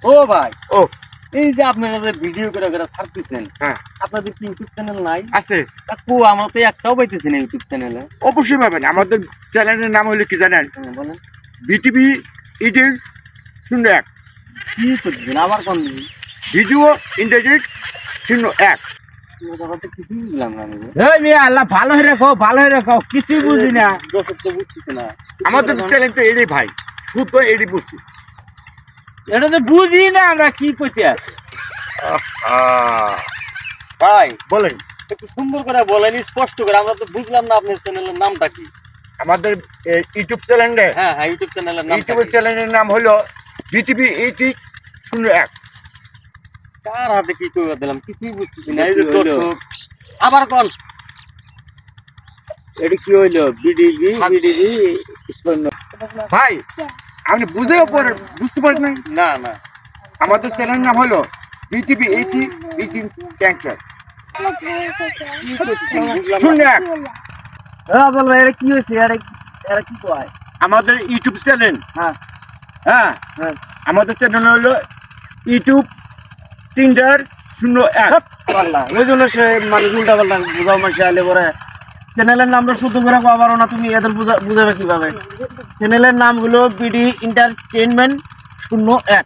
ও ভাই, ও এই যে আপনারা যে ভিডিও করে করে ছাড়তেছেন, হ্যাঁ আপনাদের কি ইউটিউব চ্যানেল নাই? আছে, কাকু আমরা তো একটাও পাইতেছি না ইউটিউব চ্যানেলে। অবশ্যই পাবেন। আমাদের চ্যানেলের নাম হলো কি জানেন? বলেন বিটিভি 1801, কি করছেন আবার কোন দিন? Video internet 01। কিছুই বুঝলাম না আমি। এই মিয়া আল্লাহ ভালো হয়ে রাখো, ভালো হয়ে রাখো, কিছুই বুঝি না। দর্শক তো বুঝতেছে না। আমাদের চ্যানেল তো এরই ভাই, শুদ্ধ এরই বুঝছি। এটা তো বুঝি না আমরা কি করতে আছি। ভাই বলেন, একটু সুন্দর করে বলেন, স্পষ্ট করে, আমরা তো বুঝলাম না আপনার চ্যানেলের নামটা কি। আমাদের ইউটিউব চ্যানেলে, হ্যাঁ হ্যাঁ, ইউটিউব চ্যানেলের নাম ইউটিউব চ্যানেলের নাম হলো বিটিভি 1801। কার হাতে কি করে দিলাম কিছুই বুঝতেছি না। এই যে দর্শক আবার কোন এটা কি হইলো? বিডিবি ভাই আপনি বুঝেও পড়েন, বুঝতে পারেন নাই? না না, আমাদের চ্যানেলের নাম হলো বিটিভি 1801। বলবো এটা কি হয়েছে? এরা কি কয়? আমাদের ইউটিউব চ্যানেল, হ্যাঁ হ্যাঁ হ্যাঁ, আমাদের চ্যানেল হলো ইউটিউব 301। পাল্লা ওই জন্য সে মানে উল্টা পাল্টা বুঝাও মাসে আলে পরে চ্যানেলের নামটা শুদ্ধ করে পারো না তুমি, এদের বুঝাবে কিভাবে? চ্যানেলের নাম হলো বিডি এন্টারটেইনমেন্ট 01।